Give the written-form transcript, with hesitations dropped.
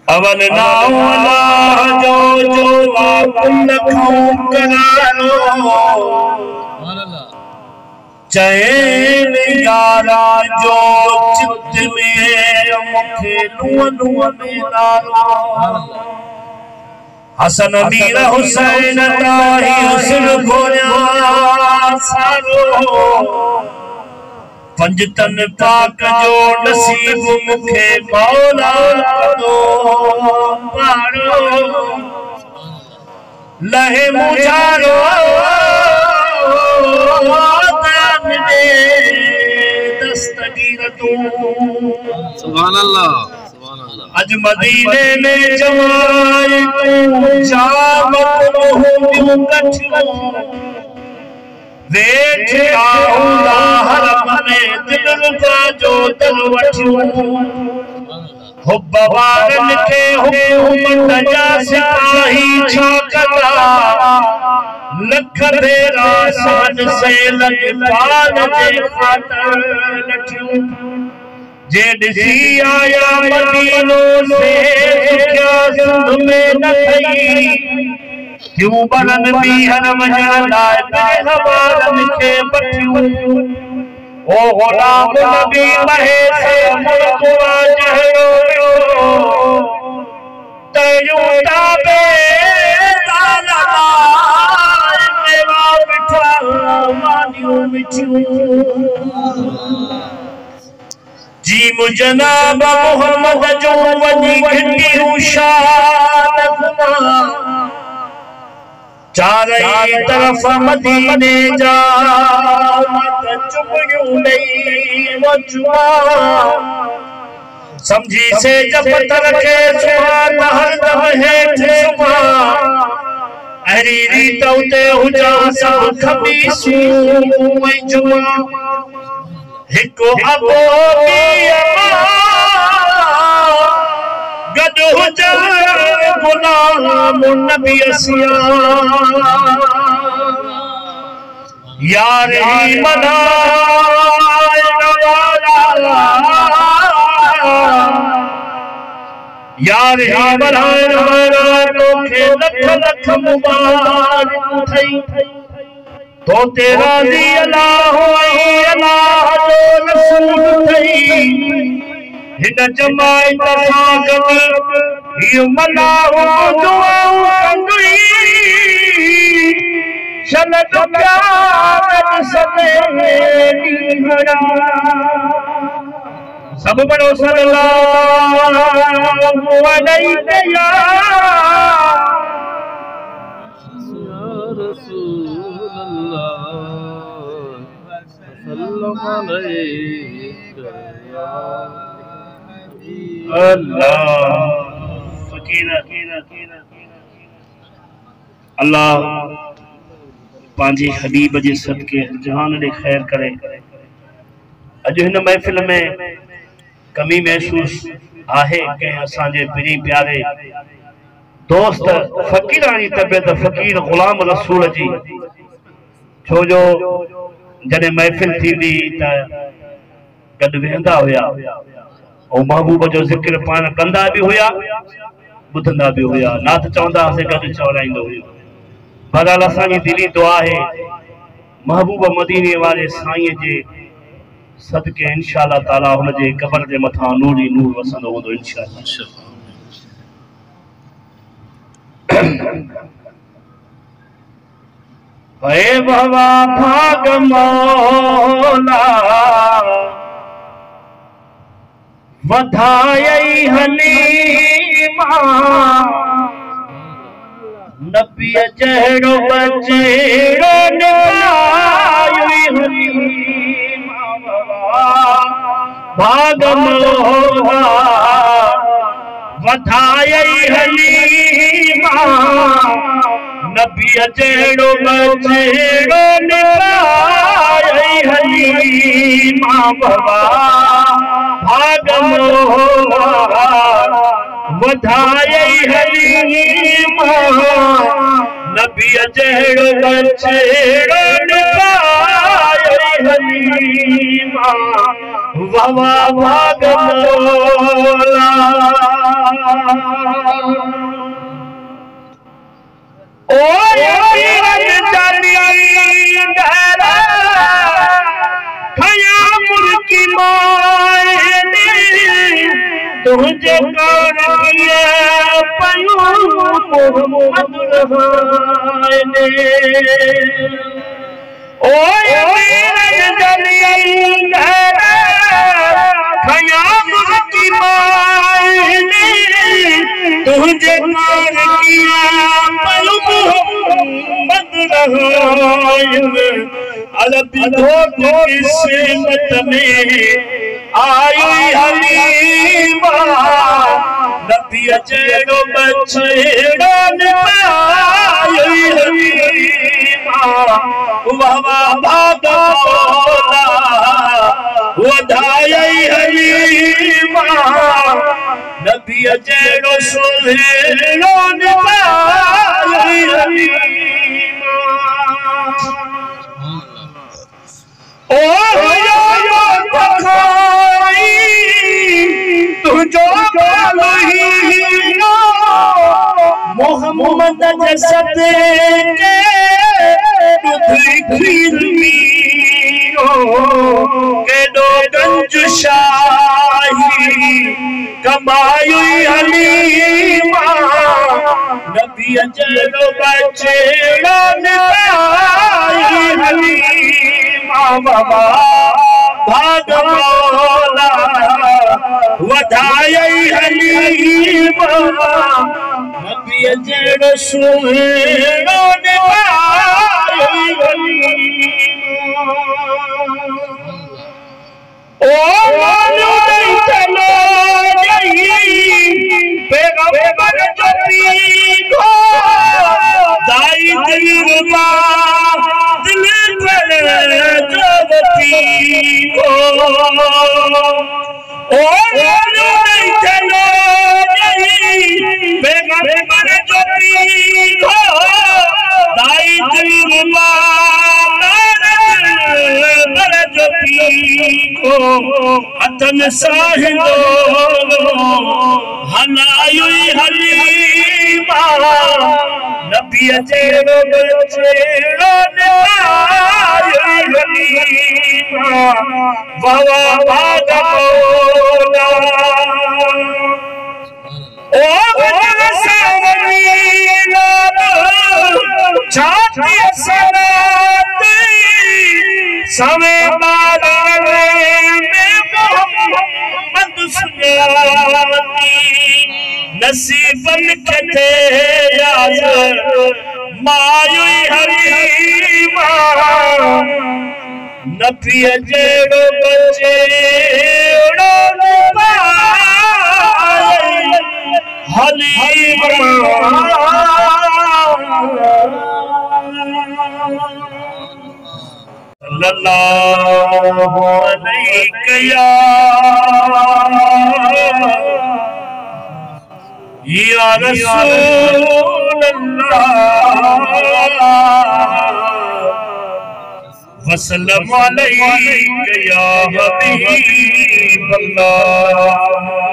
अवल नाओ अल्लाह जो कुल खाऊं करारो चैन यारा जो चित में मुखे नुआ में नारो हसन मीर हुसैन ताही हुस्न खोया सारो पंजतन पाक जो नसीब मुखे मौला दो पारो लहे मुझारो दान दे दस्तगीर तू सुभान अल्लाह अज मदीने में जमाए तू जामत मुहूं कठियो वेठ आऊंगा हरम में दिल रुका जो दिल वठियो हुब वारन के हुकूमत जा सिपाही छा कदा लख तेरा सान से लग पान दे खातर लठियो जे दिसी आया मदीनो से सुख्या सिंध में न थई क्यों बनन बीहन वजन लाए बेहवारन के बठियो ओ गुलाम नबी महेश मुल्कुआ जहरो तयूं ताबे तालाबार मेवा बिठा मानियो मिठियो जी मुजनाब मोहम्मद जो वनी घटी हूँ शान खुदा चारई तरफ मदीने जा मत चुपियूं नहीं वो चुमा समझी से जब तरके सुमा हर दम हेठ सुमा अहरी रीत उते हुजा सब खबीसू वही जुमा हिको अबो गद हुजा गुलाम नबी असिया यार ही मनाए नवाला यार ही मनाए नवाला तोखे लख लख मुबारक थई तो तेरा दी अल्लाह जो रसूल थई हिन जमाए तफागत ये मनाओ दुआओं कंदुई शलत प्यार समेनी हरा सब बड़ो सल्लल्लाहु अलैहि या रसूल अल्लाह सल्लल्लाहु अलैहि अल्लाह अल्लाह पांजी हबीब जे सदके जहान दे खैर करे अज हिन महफिल में कमी महसूस आहे के असांजे पिरी प्यारे दोस्त फकीरानी तबियत फकीर गुलाम रसूल जी छो जो जने महफिल थी त गड वेंदा हुया और महबूब जो जिक्र पान कंदा भी हुया बुधंदा भी हुया नाथ चवंदा से गड चवराइंदो हुयो बहरहाल असांजी दिली दुआ है महबूब मदीने वाले साईं जे सदके इंशाअल्लाह ताला हुन जे कब्र जे मथा नूर ही नूर वसंदो होंदो इंशाअल्लाह हे बाबा भाग मौला वधाई हलीमा नबी जहरो बचेरो निभाई हलीमा भाग मौला वधाई हलीमा नबी जहरो बचेरो निभाई हलीमा बाबा भाग मोहा वधाई हलीमा नबी जहरो बचेरो निभाई हलीमा वावा भाग मौला ओ वीरन जानी गहरा खया मुल्की मायने तुझे कर दिया पलू मोहम्मद रहाने ओ वीरन जानी गहरा खया मुल्की मायने तुझे कर दिया पलू मोहम्मद रहाने अरबी घोट की सेमत में आई हलीमा नबी अचेड़ो बछड़ो आई हलीमा वावा भाग मौला वधाई हलीमा नबी अचेड़ो सुहेड़ो आई हलीमा ओ यो बखाई तुझो बोलहीनो मोहम्मद जसद के दुधरी खीरमीनो के दो गंज शाही कमाई हलीमा नबी अजरो बचेड़ा आई हलीमा बाबा भाग मौला वधाई हलीमा नबी अजरो सुहेड़ो आई हलीमा ओ मानो नहीं चलो पैगंबर जो पीको दाई दिलरुबा दिल पर जो पीको ओ मानो नहीं चलो पैगंबर जो पीको दाई दिलरुबा जो पीको अतन साहिबो हनायुई हलीमा नबी अचेड़ो बछड़ो आई हलीमा वावा भाग मौला ओ वचन सावरीला छाती सराती सवे बादल में मोहम्मद सुनाती नसीबन के थे याद मायुई हलीमा नबी अजड़ो बचेड़ो आई हलीमा सल्लल्लाहु अलैहि या रसूल अल्लाह वसल्लम अलैहि या हबीब अल्लाह।